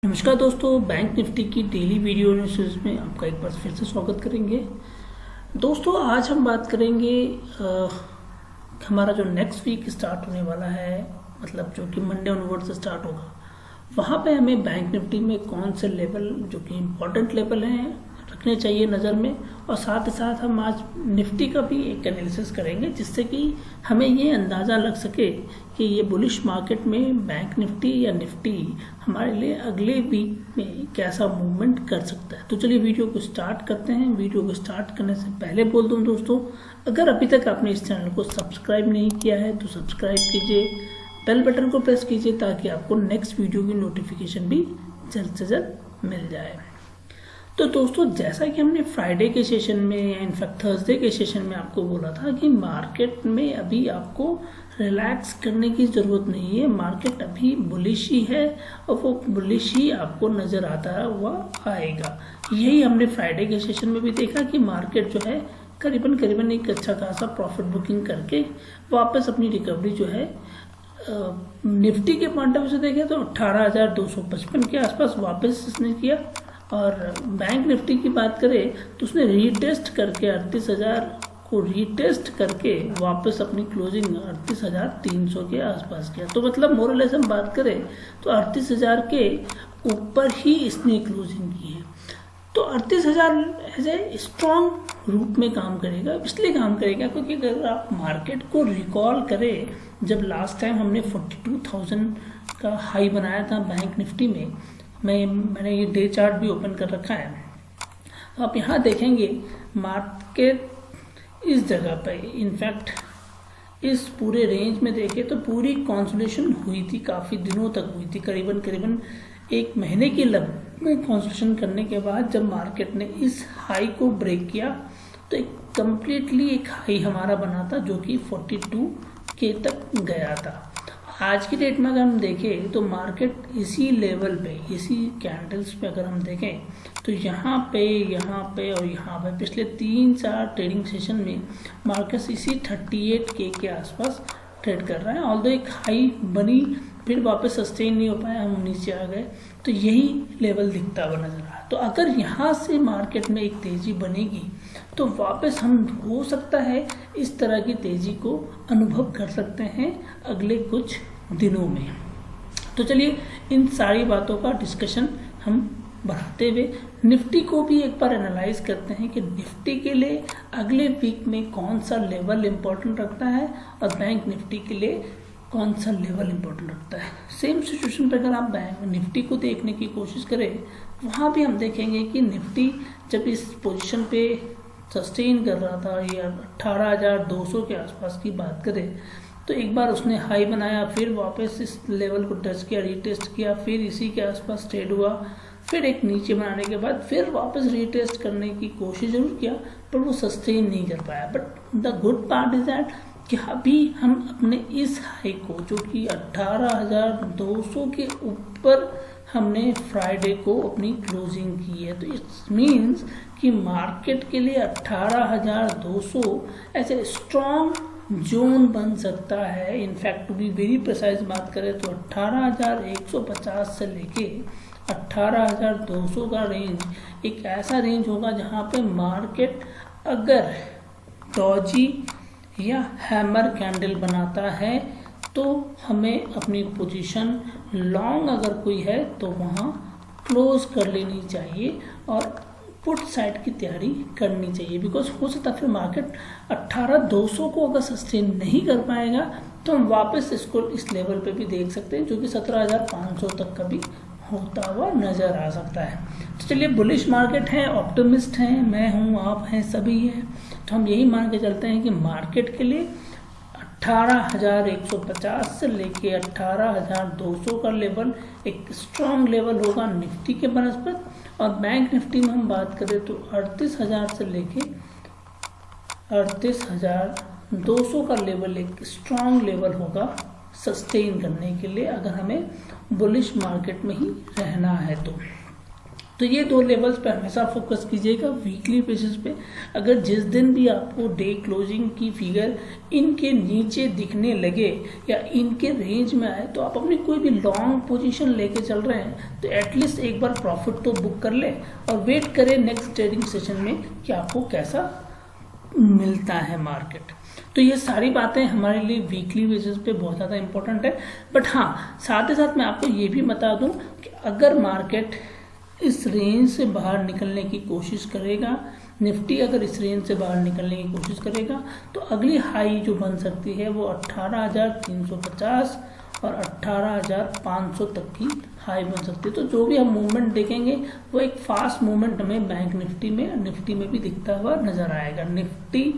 नमस्कार दोस्तों, bank Nifty की डेली वीडियो एनालिसिस में आपका एक बार फिर से स्वागत करेंगे। दोस्तों आज हम बात करेंगे हमारा जो नेक्स्ट वीक स्टार्ट होने वाला है, मतलब जो कि मंडे ऑनवर्ड से स्टार्ट होगा, वहाँ पे हमें बैंक निफ्टी में कौन से लेवल जो कि इम्पोर्टेंट लेवल हैं रखने चाहिए नज़र में, और साथ ही साथ हम आज निफ्टी का भी एक एनालिसिस करेंगे जिससे कि हमें ये अंदाज़ा लग सके कि ये बुलिश मार्केट में बैंक निफ्टी या निफ्टी हमारे लिए अगले वीक में कैसा मूवमेंट कर सकता है। तो चलिए वीडियो को स्टार्ट करते हैं। वीडियो को स्टार्ट करने से पहले बोल दूं दोस्तों, अगर अभी तक आपने इस चैनल को सब्सक्राइब नहीं किया है तो सब्सक्राइब कीजिए, बेल बटन को प्रेस कीजिए ताकि आपको नेक्स्ट वीडियो की नोटिफिकेशन भी जल्द से जल्द मिल जाए। तो दोस्तों जैसा कि हमने फ्राइडे के सेशन में या इनफैक्ट थर्सडे के सेशन में आपको बोला था कि मार्केट में अभी आपको रिलैक्स करने की ज़रूरत नहीं है, मार्केट अभी बुलिश ही है और वो बुलिश ही आपको नज़र आता हुआ आएगा। यही हमने फ्राइडे के सेशन में भी देखा कि मार्केट जो है करीबन एक अच्छा खासा प्रॉफिट बुकिंग करके वापस अपनी रिकवरी जो है निफ्टी के पॉइंट ऑफ व्यू से देखें तो 18,255 के आसपास वापस इसने किया, और बैंक निफ्टी की बात करें तो उसने रीटेस्ट करके 38,000 को रीटेस्ट करके वापस अपनी क्लोजिंग 38,300 के आसपास किया। तो मतलब मोरलेस हम बात करें तो 38,000 के ऊपर ही इसने क्लोजिंग की है। तो 38,000 एज ए स्ट्रॉन्ग रूप में काम करेगा, इसलिए काम करेगा क्योंकि अगर आप मार्केट को रिकॉल करें, जब लास्ट टाइम हमने 42,000 का हाई बनाया था बैंक निफ्टी में, मैंने ये डे चार्ट भी ओपन कर रखा है, तो आप यहाँ देखेंगे मार्केट इस जगह पे इनफैक्ट इस पूरे रेंज में देखें तो पूरी कंसोलिडेशन हुई थी, काफ़ी दिनों तक हुई थी, करीबन एक महीने की में कंसोलिडेशन करने के बाद जब मार्केट ने इस हाई को ब्रेक किया तो एक कम्प्लीटली एक हाई हमारा बना था जो कि 42K तक गया था। आज की डेट में अगर हम देखें तो मार्केट इसी लेवल पे, इसी कैंडल्स पे अगर हम देखें तो यहाँ पे और यहाँ पे पिछले 3-4 ट्रेडिंग सेशन में मार्केट इसी 38K के आसपास ट्रेड कर रहा है। ऑल्दो एक हाई बनी फिर वापस सस्टेन नहीं हो पाया, हम नीचे आ गए, तो यही लेवल दिखता हुआ नजर आ रहा। तो अगर यहाँ से मार्केट में एक तेजी बनेगी तो वापस हम हो सकता है इस तरह की तेजी को अनुभव कर सकते हैं अगले कुछ दिनों में। तो चलिए इन सारी बातों का डिस्कशन हम बढ़ाते हुए निफ्टी को भी एक बार एनालाइज करते हैं कि निफ्टी के लिए अगले वीक में कौन सा लेवल इम्पोर्टेंट रखता है और बैंक निफ्टी के लिए कौन सा लेवल इम्पोर्टेंट रखता है। सेम सिचुएशन पर अगर आप बैंक निफ्टी को देखने की कोशिश करें, वहाँ भी हम देखेंगे कि निफ्टी जब इस पोजीशन पे सस्टेन कर रहा था, ये 18,200 के आसपास की बात करें, तो एक बार उसने हाई बनाया, फिर वापस इस लेवल को टच किया, रीटेस्ट किया, फिर इसी के आसपास ट्रेड हुआ, फिर एक नीचे बनाने के बाद फिर वापस रीटेस्ट करने की कोशिश जरूर किया पर वो सस्टेन नहीं कर पाया। But the good part is that कि अभी हम अपने इस हाई को जो कि 18,200 के ऊपर हमने फ्राइडे को अपनी क्लोजिंग की है, तो इट्स मीन्स कि मार्केट के लिए 18,200 ऐसे स्ट्रॉन्ग जोन बन सकता है। In fact to be very precise बात करें तो 18,150 से लेके 18,200 का रेंज एक ऐसा रेंज होगा जहां पे मार्केट अगर डॉजी या हैमर कैंडल बनाता है तो हमें अपनी पोजीशन लॉन्ग अगर कोई है तो वहाँ क्लोज कर लेनी चाहिए और पुट साइड की तैयारी करनी चाहिए। बिकॉज हो सकता है फिर मार्केट 18,200 को अगर सस्टेन नहीं कर पाएगा तो हम वापस इसको इस लेवल पे भी देख सकते हैं जो कि 17,500 तक का भी होता हुआ नजर आ सकता है। तो चलिए बुलिश मार्केट है, ऑप्टिमिस्ट हैं, मैं हूँ, आप हैं, सभी हैं, तो हम यही मान के चलते हैं कि मार्केट के लिए 18,150 से लेके 18,200 का लेवल एक स्ट्रॉन्ग लेवल होगा निफ्टी के बनस्पत, और बैंक निफ्टी में हम बात करें तो 38,000 से लेके 38,200 का लेवल एक स्ट्रॉन्ग लेवल होगा सस्टेन करने के लिए, अगर हमें बुलिश मार्केट में ही रहना है तो। तो ये दो लेवल्स पे हमेशा फोकस कीजिएगा वीकली बेसिस पे। अगर जिस दिन भी आपको डे क्लोजिंग की फिगर इनके नीचे दिखने लगे या इनके रेंज में आए, तो आप अपनी कोई भी लॉन्ग पोजीशन लेके चल रहे हैं तो एटलीस्ट एक बार प्रॉफिट तो बुक कर ले और वेट करें नेक्स्ट ट्रेडिंग सेशन में कि आपको कैसा मिलता है मार्केट। तो ये सारी बातें हमारे लिए वीकली बेसिस पे बहुत ज़्यादा इंपॉर्टेंट है। बट हाँ, साथ ही साथ मैं आपको ये भी बता दूं कि अगर मार्केट इस रेंज से बाहर निकलने की कोशिश करेगा, निफ्टी अगर इस रेंज से बाहर निकलने की कोशिश करेगा, तो अगली हाई जो बन सकती है वो 18,350 और 18,500 तक की हाई बन सकती है। तो जो भी हम मूवमेंट देखेंगे वो एक फास्ट मूवमेंट हमें बैंक निफ्टी में भी दिखता हुआ नजर आएगा। निफ्टी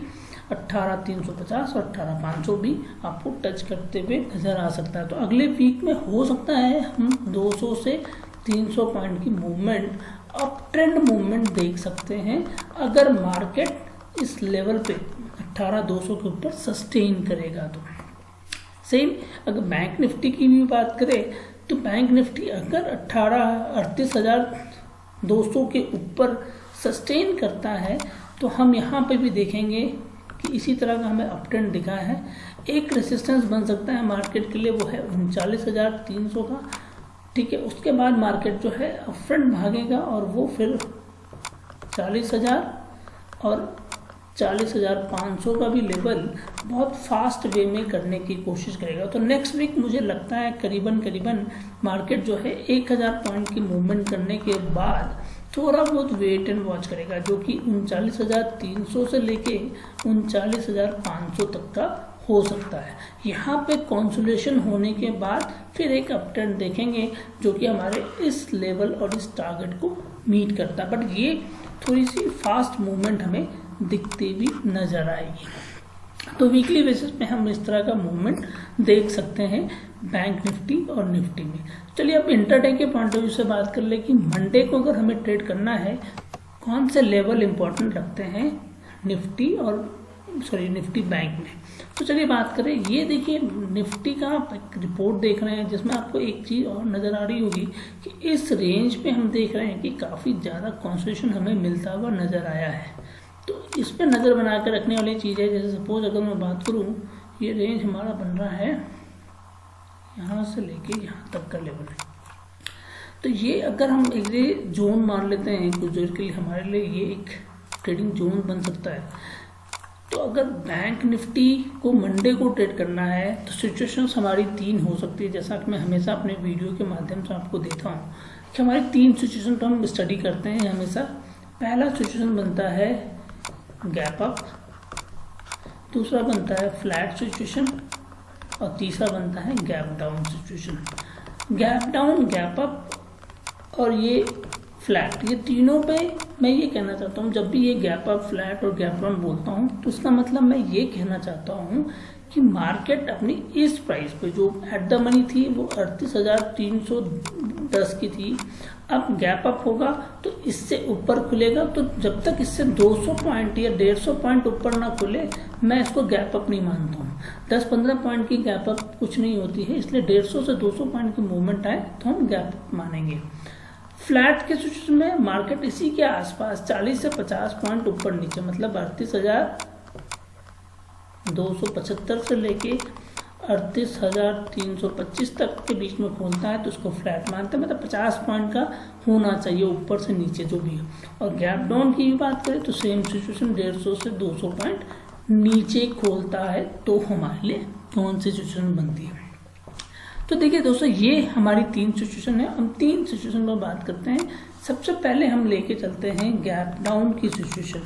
18,350 और 18,500 भी आपको टच करते हुए नजर आ सकता है। तो अगले वीक में हो सकता है हम 200 से 300 पॉइंट की मूवमेंट, अप ट्रेंड मूवमेंट देख सकते हैं अगर मार्केट इस लेवल पे 18,200 के ऊपर सस्टेन करेगा। तो सेम अगर बैंक निफ्टी की भी बात करें तो बैंक निफ्टी अगर 38,200 के ऊपर सस्टेन करता है तो हम यहाँ पे भी देखेंगे कि इसी तरह का हमें अप ट्रेंड दिखा है। एक रेसिस्टेंस बन सकता है मार्केट के लिए, वो है 39,300 का। ठीक है, उसके बाद मार्केट जो है अप फ्रंट भागेगा और वो फिर 40,000 और 40,500 का भी लेवल बहुत फास्ट वे में करने की कोशिश करेगा। तो नेक्स्ट वीक मुझे लगता है करीबन मार्केट जो है 1,000 पॉइंट की मूवमेंट करने के बाद थोड़ा बहुत वेट एंड वॉच करेगा, जो कि 39,300 से लेके 39,500 तक का हो सकता है। यहाँ पे कॉन्सोलेशन होने के बाद फिर एक अप ट्रेंड देखेंगे जो कि हमारे इस लेवल और इस टारगेट को मीट करता है। बट ये थोड़ी सी फास्ट मूवमेंट हमें दिखती भी नजर आएगी। तो वीकली बेसिस पे हम इस तरह का मूवमेंट देख सकते हैं बैंक निफ्टी और निफ्टी में। चलिए अब इंटरडे के पॉइंट ऑफ व्यू से बात कर ले कि मंडे को अगर हमें ट्रेड करना है कौन से लेवल इंपॉर्टेंट लगते हैं निफ्टी बैंक में। तो चलिए बात करें, ये देखिए निफ्टी का आप एक रिपोर्ट देख रहे हैं जिसमें आपको एक चीज़ और नज़र आ रही होगी कि इस रेंज पे हम देख रहे हैं कि काफ़ी ज़्यादा कंसोलिडेशन हमें मिलता हुआ नज़र आया है। तो इस पर नज़र बना कर रखने वाली चीज़ है। जैसे सपोज अगर मैं बात करूँ, ये रेंज हमारा बन रहा है यहाँ से लेके यहाँ तक का लेवल है। तो ये अगर हम एक जोन मान लेते हैं कुछ देर के लिए, हमारे लिए ये एक ट्रेडिंग जोन बन सकता है। तो अगर बैंक निफ्टी को मंडे को ट्रेड करना है तो सिचुएशंस हमारी 3 हो सकती है, जैसा कि मैं हमेशा अपने वीडियो के माध्यम से आपको देता हूँ कि हमारी 3 सिचुएशन तो हम स्टडी करते हैं हमेशा। पहला सिचुएशन बनता है गैप अप, दूसरा बनता है फ्लैट सिचुएशन और तीसरा बनता है gap down situation. Gap down, gap up और ये फ्लैट, ये तीनों पे मैं ये कहना चाहता हूँ, जब भी ये गैप अप, फ्लैट और गैप डाउन बोलता हूँ तो इसका मतलब मैं ये कहना चाहता हूँ कि मार्केट अपनी इस प्राइस पे जो एट द मनी थी वो 38,310 की थी, अब गैप अप होगा तो इससे ऊपर खुलेगा। तो जब तक इससे 200 पॉइंट या 150 पॉइंट ऊपर ना खुले मैं इसको गैप अप नहीं मानता हूँ। 10-15 पॉइंट की गैप अप कुछ नहीं होती है, इसलिए 150 से 200 पॉइंट की मूवमेंट आए तो हम गैप अप मानेंगे। फ्लैट के सिचुएशन में मार्केट इसी के आसपास 40 से 50 पॉइंट ऊपर नीचे, मतलब 38,275 से लेके 38,325 तक के बीच में खोलता है तो उसको फ्लैट मानते हैं, मतलब 50 पॉइंट का होना चाहिए ऊपर से नीचे जो भी है। और गैप डाउन की भी बात करें तो सेम सिचुएशन 150 से 200 पॉइंट नीचे खोलता है तो हमारे लिए कौन सी सिचुएशन बनती है। तो देखिए दोस्तों, ये हमारी 3 सिचुएशन है। हम 3 सिचुएशन पर बात करते हैं। सबसे पहले हम लेके चलते हैं गैप डाउन की सिचुएशन।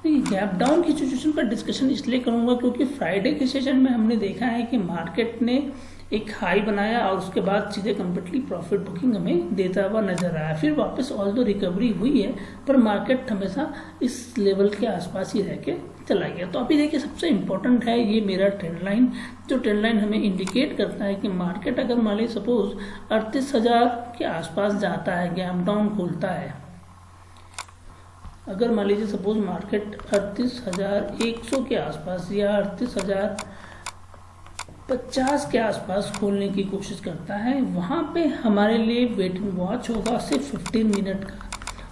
गैप डाउन की सिचुएशन पर डिस्कशन इसलिए करूंगा क्योंकि फ्राइडे के सेशन में हमने देखा है कि मार्केट ने एक हाई बनाया और उसके बाद सीधे कंप्लीटली प्रॉफिट बुकिंग हमें देता हुआ नजर आया। फिर वापस ऑल्दो रिकवरी हुई है पर मार्केट हमेशा इस लेवल के आसपास ही रह के चला गया। तो अभी देखिए सबसे इंपॉर्टेंट है ये मेरा ट्रेंड लाइन, जो ट्रेंड लाइन हमें इंडिकेट करता है कि मार्केट अगर मान लीजिए सपोज 38,000 के आसपास जाता है, गैप डाउन खोलता है, अगर मान लीजिए सपोज मार्केट 38,100 के आसपास या 38,000 50 के आसपास खोलने की कोशिश करता है, वहाँ पे हमारे लिए वेटिंग वॉच होगा सिर्फ 15 मिनट का।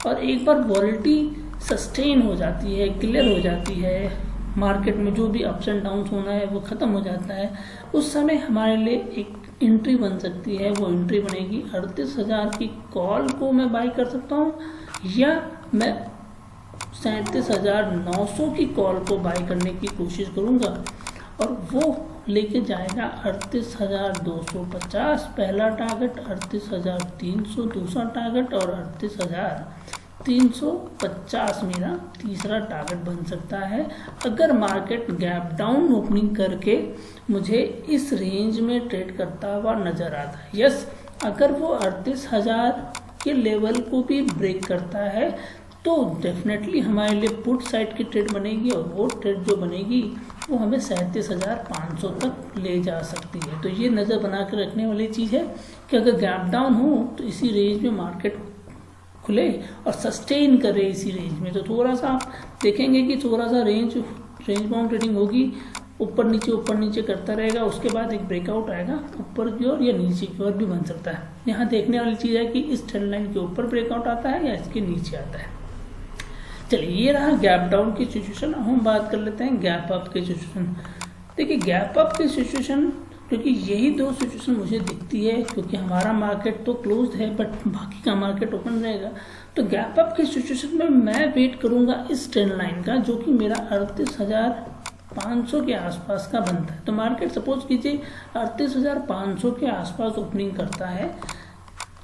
और एक बार वॉलिटी सस्टेन हो जाती है, क्लियर हो जाती है, मार्केट में जो भी अप्स एंड डाउन्स होना है वो ख़त्म हो जाता है, उस समय हमारे लिए एक एंट्री बन सकती है। वो एंट्री बनेगी 38,000 की कॉल को मैं बाई कर सकता हूँ, या मैं 37,900 की कॉल को बाई करने की कोशिश करूँगा, और वो लेके जाएगा 38,250 पहला टारगेट, 38,300 दूसरा टारगेट, और 38,350 मेरा तीसरा टारगेट बन सकता है, अगर मार्केट गैप डाउन ओपनिंग करके मुझे इस रेंज में ट्रेड करता हुआ नजर आता है। यस, अगर वो 38,000 के लेवल को भी ब्रेक करता है तो डेफिनेटली हमारे लिए पुट साइड की ट्रेड बनेगी, और वो ट्रेड जो बनेगी वो हमें 37,500 तक ले जा सकती है। तो ये नज़र बना कर रखने वाली चीज़ है कि अगर गैप डाउन हो तो इसी रेंज में मार्केट खुले और सस्टेन करे इसी रेंज में। तो थोड़ा सा आप देखेंगे कि थोड़ा सा रेंज बाउंड ट्रेडिंग होगी, ऊपर नीचे करता रहेगा, उसके बाद एक ब्रेकआउट आएगा ऊपर की ओर या नीचे की ओर भी बन सकता है। यहाँ देखने वाली चीज़ है कि इस ट्रेंड लाइन के ऊपर ब्रेकआउट आता है या इसके नीचे आता है। चलिए, ये रहा गैप डाउन की सिचुएशन। अब हम बात कर लेते हैं गैप अप की सिचुएशन। देखिए, गैप अप की सिचुएशन, क्योंकि यही दो सिचुएशन मुझे दिखती है, क्योंकि हमारा मार्केट तो क्लोज है बट बाकी का मार्केट ओपन रहेगा। तो गैप अप की सिचुएशन में मैं वेट करूंगा इस ट्रेंड लाइन का, जो कि मेरा 38,500 के आसपास का बनता है। तो मार्केट सपोज कीजिए 38,500 के आसपास ओपनिंग करता है,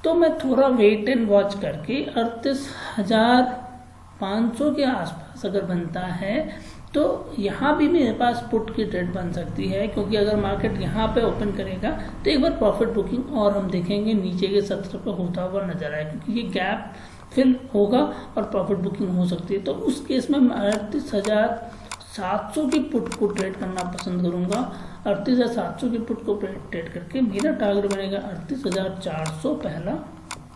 तो मैं थोड़ा वेट एंड वॉच करके 38,500 के आसपास अगर बनता है तो यहाँ भी मेरे पास पुट की ट्रेड बन सकती है, क्योंकि अगर मार्केट यहाँ पे ओपन करेगा तो एक बार प्रॉफिट बुकिंग और हम देखेंगे नीचे के सत्र पे होता हुआ नजर आए, क्योंकि ये गैप फिल होगा और प्रॉफिट बुकिंग हो सकती है। तो उस केस में मैं 38,700 की पुट को ट्रेड करना पसंद करूंगा। 38,700 की पुट को ट्रेड करके मेरा टारगेट बनेगा 38,400 पहला,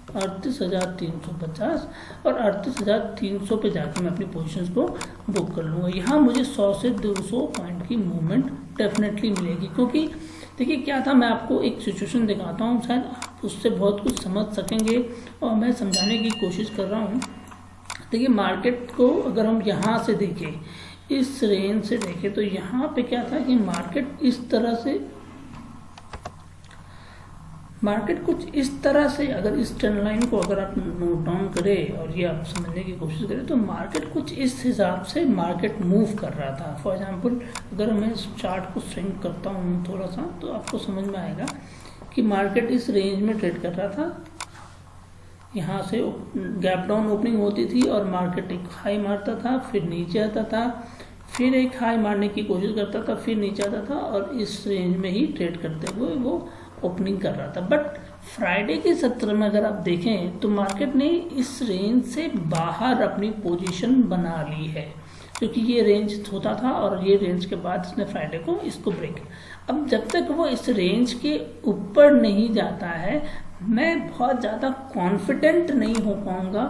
38,350 और 38,300 पे जाके मैं अपनी पोजीशंस को बुक कर लूँगा। यहाँ मुझे 100 से 200 पॉइंट की मूवमेंट डेफिनेटली मिलेगी, क्योंकि देखिए क्या था, मैं आपको एक सिचुएशन दिखाता हूँ, शायद आप उससे बहुत कुछ समझ सकेंगे और मैं समझाने की कोशिश कर रहा हूँ। देखिए, मार्केट को अगर हम यहाँ से देखें, इस रेंज से देखें, तो यहाँ पे क्या था कि मार्केट कुछ इस तरह से अगर इस ट्रेंड लाइन को अगर आप नोट डाउन करें और ये आप समझने की कोशिश करें, तो मार्केट कुछ इस हिसाब से मार्केट मूव कर रहा था। फॉर एग्जांपल, अगर मैं इस चार्ट को स्विंग करता हूँ थोड़ा सा, तो आपको समझ में आएगा कि मार्केट इस रेंज में ट्रेड कर रहा था। यहाँ से गैप डाउन ओपनिंग होती थी और मार्केट एक हाई मारता था, फिर नीचे आता था, फिर एक हाई मारने की कोशिश करता था, फिर नीचे आता था, और इस रेंज में ही ट्रेड करते हुए वो ओपनिंग कर रहा था। बट फ्राइडे के सत्र में अगर आप देखें तो मार्केट ने इस रेंज से बाहर अपनी पोजीशन बना ली है, क्योंकि ये रेंज होता था और ये रेंज के बाद इसने फ्राइडे को इसको ब्रेक। अब जब तक वो इस रेंज के ऊपर नहीं जाता है, मैं बहुत ज़्यादा कॉन्फिडेंट नहीं हो पाऊंगा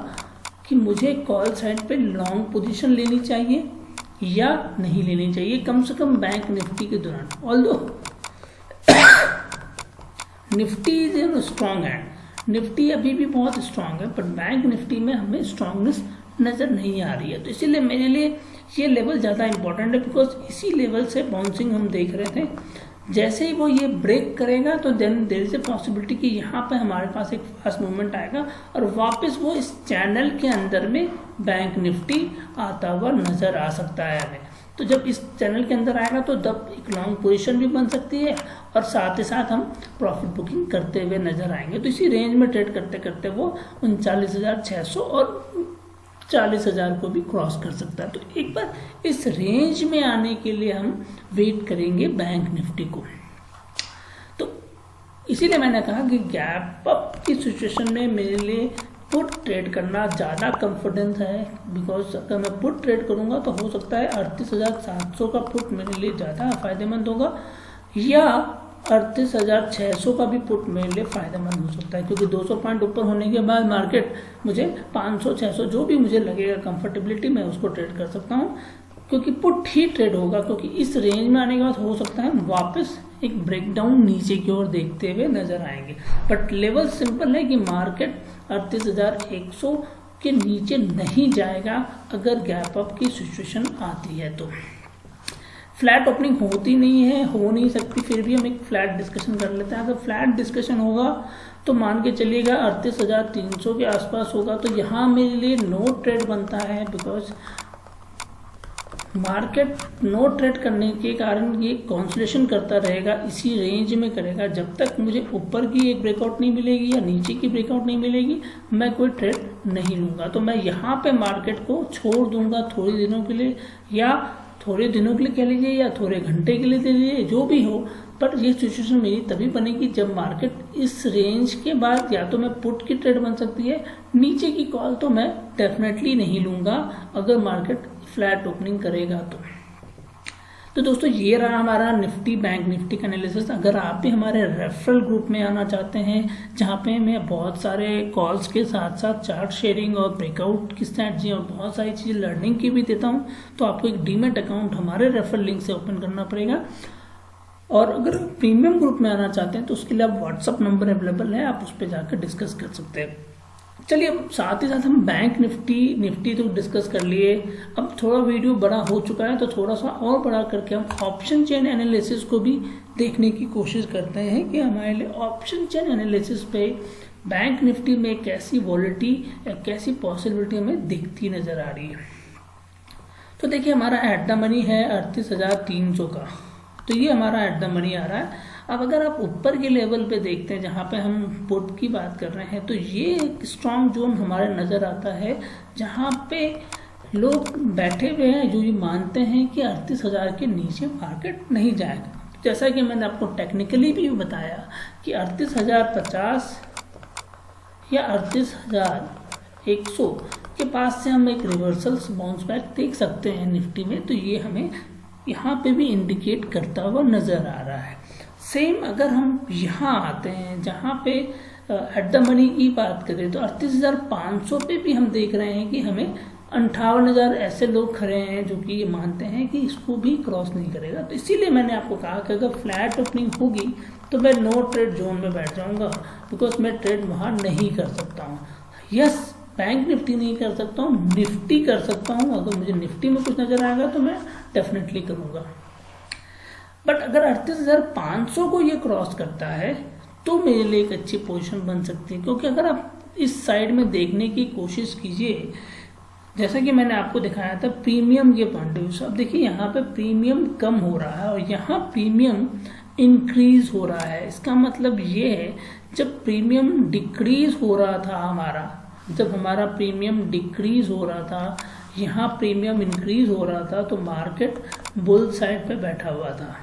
कि मुझे कॉल साइड पे लॉन्ग पोजीशन लेनी चाहिए या नहीं लेनी चाहिए, कम से कम बैंक निफ्टी के दौरान। Although Nifty is in strong hand, Nifty अभी भी बहुत स्ट्रांग है, पर बैंक निफ्टी में हमें स्ट्रांगनेस नज़र नहीं आ रही है। तो इसीलिए मेरे लिए ये लेवल ज़्यादा इंपॉर्टेंट है, बिकॉज इसी लेवल से बाउंसिंग हम देख रहे थे। जैसे ही वो ये ब्रेक करेगा तो then there is a possibility कि यहाँ पे हमारे पास एक फास्ट मूवमेंट आएगा और वापस वो इस चैनल के अंदर में बैंक निफ्टी आता हुआ नज़र आ सकता है हमें। तो जब इस चैनल के अंदर आएगा तो तब एक लॉन्ग पोजीशन भी बन सकती है और साथ ही साथ हम प्रॉफिट बुकिंग करते हुए नजर आएंगे। तो इसी रेंज में ट्रेड करते करते वो 39,600 और 40,000 को भी क्रॉस कर सकता है। तो एक बार इस रेंज में आने के लिए हम वेट करेंगे बैंक निफ्टी को। तो इसीलिए मैंने कहा कि गैप अप की सिचुएशन में मेरे लिए पुट ट्रेड करना ज़्यादा कॉन्फिडेंस है, बिकॉज अगर मैं पुट ट्रेड करूंगा तो हो सकता है 38,700 का पुट मेरे लिए ज़्यादा फायदेमंद होगा, या 38,600 का भी पुट मेरे लिए फायदेमंद हो सकता है, क्योंकि 200 पॉइंट ऊपर होने के बाद मार्केट मुझे 500-600 जो भी मुझे लगेगा कंफर्टेबिलिटी मैं उसको ट्रेड कर सकता हूँ, क्योंकि पुट ही ट्रेड होगा। क्योंकि इस रेंज में आने के बाद हो सकता है वापस एक ब्रेकडाउन नीचे की ओर देखते हुए नजर आएंगे। बट लेवल सिंपल है कि मार्केट 38,100 के नीचे नहीं जाएगा अगर गैप अप की सिचुएशन आती है। तो फ्लैट ओपनिंग होती नहीं है, हो नहीं सकती, फिर भी हम एक फ्लैट डिस्कशन कर लेते हैं। अगर फ्लैट डिस्कशन होगा तो मान के चलिएगा 38,300 के आसपास होगा, तो यहाँ मेरे लिए नो ट्रेड बनता है, बिकॉज मार्केट नो ट्रेड करने के कारण ये कंसोलिडेशन करता रहेगा, इसी रेंज में करेगा। जब तक मुझे ऊपर की एक ब्रेकआउट नहीं मिलेगी या नीचे की ब्रेकआउट नहीं मिलेगी, मैं कोई ट्रेड नहीं लूंगा। तो मैं यहाँ पे मार्केट को छोड़ दूंगा थोड़े दिनों के लिए, या थोड़े दिनों के लिए कह लीजिए, या थोड़े घंटे के लिए दे लीजिए, जो भी हो। पर ये सिचुएशन मेरी तभी बनेगी जब मार्केट इस रेंज के बाद या तो मैं पुट की ट्रेड बन सकती है, नीचे की कॉल तो मैं डेफिनेटली नहीं लूंगा अगर मार्केट फ्लैट ओपनिंग करेगा तो दोस्तों ये रहा हमारा निफ्टी बैंक निफ्टी का एनालिसिस। अगर आप भी हमारे रेफरल ग्रुप में आना चाहते हैं, जहाँ पे मैं बहुत सारे कॉल्स के साथ साथ चार्ट शेयरिंग और ब्रेकआउट की स्ट्रैटेजी और बहुत सारी चीज़ें लर्निंग की भी देता हूँ, तो आपको एक डीमेट अकाउंट हमारे रेफरल लिंक से ओपन करना पड़ेगा। और अगर प्रीमियम ग्रुप में आना चाहते हैं तो उसके लिए आप व्हाट्सअप नंबर अवेलेबल है, आप उस पर जाकर डिस्कस कर सकते हैं। चलिए साथ ही साथ हम बैंक निफ्टी तो डिस्कस कर लिए। अब थोड़ा वीडियो बड़ा हो चुका है तो थोड़ा सा और बड़ा करके हम ऑप्शन चेन एनालिसिस को भी देखने की कोशिश करते हैं कि हमारे लिए ऑप्शन चेन एनालिसिस पे बैंक निफ्टी में कैसी वॉलिटी या कैसी पॉसिबिलिटी हमें दिखती नजर आ रही है। तो देखिए हमारा एट द मनी है 38,300 का, तो ये हमारा एट द मनी आ रहा है। अब अगर आप ऊपर के लेवल पे देखते हैं जहाँ पे हम पुट की बात कर रहे हैं, तो ये एक स्ट्रॉन्ग जोन हमारे नज़र आता है जहाँ पे लोग बैठे हुए हैं जो ये मानते हैं कि 38,000 के नीचे मार्केट नहीं जाएगा। जैसा कि मैंने आपको टेक्निकली भी बताया कि 38,050 या 38,100 के पास से हम एक रिवर्सल बाउंस बैक देख सकते हैं निफ्टी में। तो ये हमें यहाँ पे भी इंडिकेट करता हुआ नज़र आ रहा है। सेम अगर हम यहाँ आते हैं जहाँ पे एट द मनी की बात करें तो 38,500 पे भी हम देख रहे हैं कि हमें 58,000 ऐसे लोग खड़े हैं जो कि ये मानते हैं कि इसको भी क्रॉस नहीं करेगा। तो इसीलिए मैंने आपको कहा कि अगर फ्लैट ओपनिंग होगी तो मैं नो ट्रेड जोन में बैठ जाऊंगा, बिकॉज मैं ट्रेड वहाँ नहीं कर सकता हूँ। यस, बैंक निफ्टी नहीं कर सकता हूँ, निफ्टी कर सकता हूँ। अगर मुझे निफ्टी में कुछ नजर आएगा तो मैं डेफिनेटली करूँगा। बट अगर 38,500 को ये क्रॉस करता है तो मेरे लिए एक अच्छी पोजीशन बन सकती है, क्योंकि अगर आप इस साइड में देखने की कोशिश कीजिए, जैसा कि मैंने आपको दिखाया था प्रीमियम के पॉइंट ऑफ व्यू से। अब देखिए यहाँ पे प्रीमियम कम हो रहा है और यहाँ प्रीमियम इंक्रीज हो रहा है। इसका मतलब ये है जब प्रीमियम डिक्रीज हो रहा था जब हमारा प्रीमियम डिक्रीज हो रहा था, यहाँ प्रीमियम इंक्रीज हो रहा था, तो मार्केट बुल साइड पे बैठा हुआ था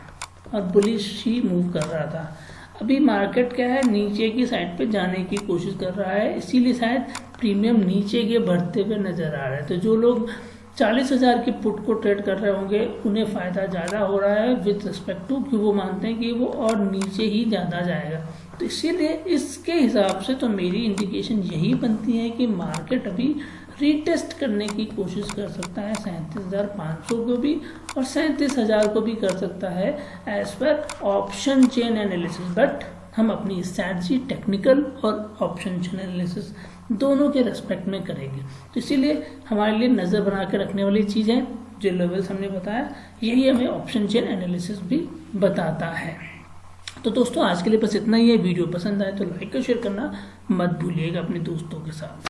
और बुलिश ही मूव कर रहा था। अभी मार्केट क्या है, नीचे की साइड पे जाने की कोशिश कर रहा है, इसीलिए शायद प्रीमियम नीचे के बढ़ते हुए नजर आ रहा है। तो जो लोग 40,000 के पुट को ट्रेड कर रहे होंगे उन्हें फायदा ज़्यादा हो रहा है विद रिस्पेक्ट टू कि वो मानते हैं कि वो और नीचे ही ज़्यादा जाएगा। तो इसीलिए इसके हिसाब से तो मेरी इंडिकेशन यही बनती है कि मार्केट अभी रीटेस्ट करने की कोशिश कर सकता है 37,500 को भी और 37,000 को भी कर सकता है as per option chain analysis. But हम अपनी स्ट्रैटेजी टेक्निकल और ऑप्शन चेन एनालिसिस दोनों के रेस्पेक्ट में करेंगे। तो इसीलिए हमारे लिए नज़र बना के रखने वाली चीज़ है जो लेवल्स हमने बताया, यही हमें ऑप्शन चेन एनालिसिस भी बताता है। तो दोस्तों आज के लिए बस इतना ही है। वीडियो पसंद आए तो लाइक और शेयर करना मत भूलिएगा अपने दोस्तों के साथ।